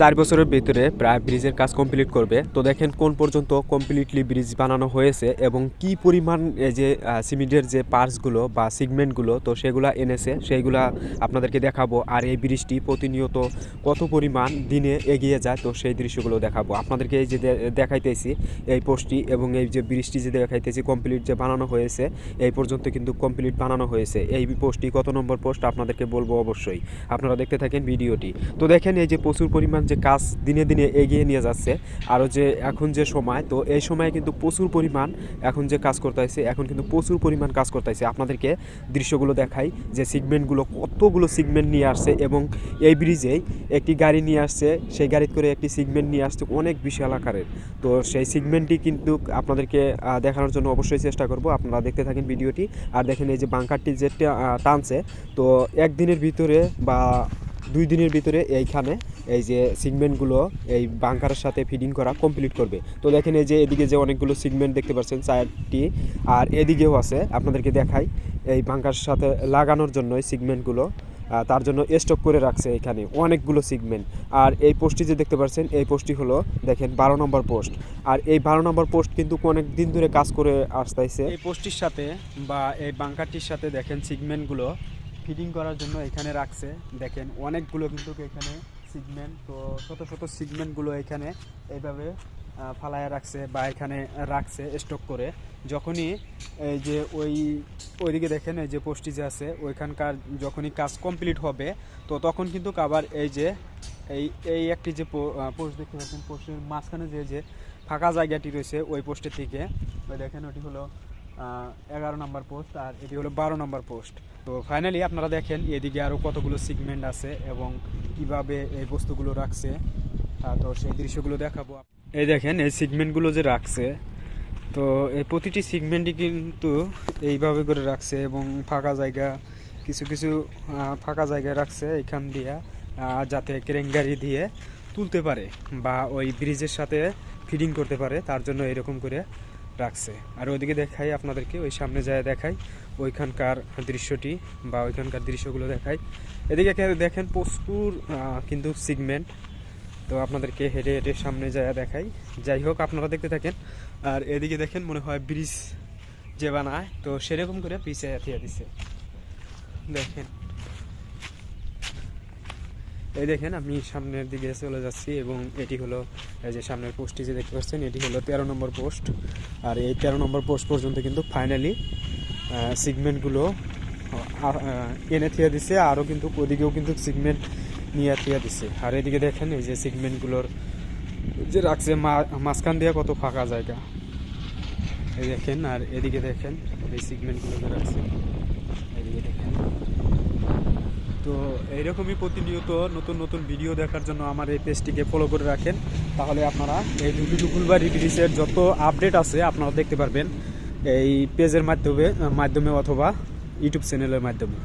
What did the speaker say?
4 বছরের ভিতরে প্রায় ব্রিজের কাজ কমপ্লিট করবে। তো দেখেন কোন পর্যন্ত কমপ্লিটলি ব্রিজ বানানো হয়েছে এবং কি পরিমাণ এই যে সিমেন্টের যে পার্টসগুলো বা সিগমেন্টগুলো তো সেগুলা এনেছে সেইগুলা আপনাদেরকে দেখাবো। আর এই ব্রিজটি প্রতিনিয়ত কত পরিমাণ দিনে এগিয়ে যায় তো সেই দৃশ্যগুলো দেখাবো আপনাদেরকে। এই যে দেখাইতেছি এই পোস্টটি এবং এই যে ব্রিজটি যে দেখাইতেছি কমপ্লিট যে বানানো হয়েছে, এই পর্যন্ত কিন্তু কমপ্লিট বানানো হয়েছে। এই পোস্টটি কত নম্বর পোস্ট আপনাদেরকে বলবো অবশ্যই, আপনারা দেখতে থাকেন ভিডিওটি। তো দেখেন এই যে প্রচুর পরিমাণ যে কাজ দিনে দিনে এগিয়ে নিয়ে যাচ্ছে। আরও যে এখন যে সময়, তো এই সময়ে কিন্তু প্রচুর পরিমাণ এখন যে কাজ করতেছে, এখন কিন্তু প্রচুর পরিমাণ কাজ করতেছে। আপনাদেরকে দৃশ্যগুলো দেখাই যে সিগমেন্টগুলো কতগুলো সিগমেন্ট নিয়ে আসছে এবং এই ব্রিজেই একটি গাড়ি নিয়ে আসছে, সেই গাড়ি করে একটি সিগমেন্ট নিয়ে আসছে অনেক বিশাল আকারের। তো সেই সিগমেন্টটি কিন্তু আপনাদেরকে দেখানোর জন্য অবশ্যই চেষ্টা করব, আপনারা দেখতে থাকেন ভিডিওটি। আর দেখেন এই যে বাঙ্কারটি যে টানছে, তো একদিনের ভিতরে বা 2 দিনের ভিতরে এইখানে এই যে সিগমেন্টগুলো এই বাঙ্কারের সাথে ফিডিং করা কমপ্লিট করবে। তো দেখেন এই যে এদিকে যে অনেকগুলো সিগমেন্ট দেখতে পাচ্ছেন 4টি, আর এদিকেও আছে, আপনাদেরকে দেখাই এই বাঙ্কারের সাথে লাগানোর জন্য এই সিগমেন্টগুলো তার জন্য স্টক করে রাখছে এখানে অনেকগুলো সিগমেন্ট। আর এই পোস্টটি যে দেখতে পাচ্ছেন এই পোস্টটি হলো দেখেন 12 নম্বর পোস্ট। আর এই 12 নম্বর পোস্ট কিন্তু অনেক দিন ধরে কাজ করে আসতেছে। এই পোস্টটির সাথে বা এই বাঙ্কারটির সাথে দেখেন সিগমেন্টগুলো ফিটিং করার জন্য এখানে রাখছে। দেখেন অনেকগুলো কিন্তু এখানে সিগমেন্ট, তো শত শত সিগমেন্টগুলো এখানে এইভাবে ফালায়া রাখছে বা এখানে রাখছে স্টক করে। যখনই এই যে ওইদিকে দেখেন এই যে পোস্টটি যে আছে ওইখানকার যখনই কাজ কমপ্লিট হবে, তো তখন কিন্তু আবার এই যে এই একটি যে পোস্ট দেখতে পাচ্ছেন, পোস্টের মাঝখানে যে ফাঁকা জায়গাটি রয়েছে ওই পোস্টের থেকে ওই দেখেন ওটি হলো 11 নম্বর পোস্ট আর এটি হলো 12 নম্বর পোস্ট। তো ফাইনালি আপনারা দেখেন এদিকে আরও কতগুলো সিগমেন্ট আছে এবং কিভাবে এই বস্তুগুলো রাখছে, তো সেই দৃশ্যগুলো দেখাবো। এই দেখেন এই সিগমেন্টগুলো যে রাখছে, তো এই প্রতিটি সিগমেন্টই কিন্তু এইভাবে করে রাখছে এবং ফাঁকা জায়গা কিছু কিছু ফাঁকা জায়গায় রাখছে এখান দিয়ে, যাতে ক্রেন গাড়ি দিয়ে তুলতে পারে বা ওই ব্রিজের সাথে ফিডিং করতে পারে, তার জন্য এরকম করে রাখছে। আর ওইদিকে দেখাই আপনাদেরকে, ওই সামনে যায় দেখাই ওইখানকার দৃশ্যটি বা ওইখানকার দৃশ্যগুলো দেখাই। এদিকে দেখেন প্রচুর কিন্তু সিগমেন্ট, তো আপনাদেরকে হেঁটে হেঁটে সামনে যায় দেখাই। যাই হোক আপনারা দেখতে থাকেন। আর এদিকে দেখেন মনে হয় ব্রিজ যে বানায় তো সেরকম করে পিছিয়ে থিয়ে দিছে। দেখেন এই দেখেন আমি সামনের দিকে চলে যাচ্ছি এবং এটি হলো এই যে সামনের পোস্টটি যে দেখতে পাচ্ছেন এটি হলো 13 নম্বর পোস্ট। আর এই 13 নম্বর পোস্ট পর্যন্ত কিন্তু ফাইনালি সিগমেন্টগুলো এনে থিয়ে দিছে, আরও কিন্তু ওদিকেও কিন্তু সিগমেন্ট নিয়ে থিয়ে দিছে। আর এদিকে দেখেন এই যে সিগমেন্টগুলোর যে রাখছে মাঝখান দিয়ে কত ফাঁকা জায়গা এই দেখেন। আর এদিকে দেখেন এই সিগমেন্টগুলো রাখছে, এদিকে দেখেন। তো এইরকমই প্রতিনিয়ত নতুন নতুন ভিডিও দেখার জন্য আমার এই পেজটিকে ফলো করে রাখেন, তাহলে আপনারা এই ফুলবাড়ি ব্রিজের যত আপডেট আছে আপনারা দেখতে পারবেন এই পেজের মাধ্যমে অথবা ইউটিউব চ্যানেলের মাধ্যমে।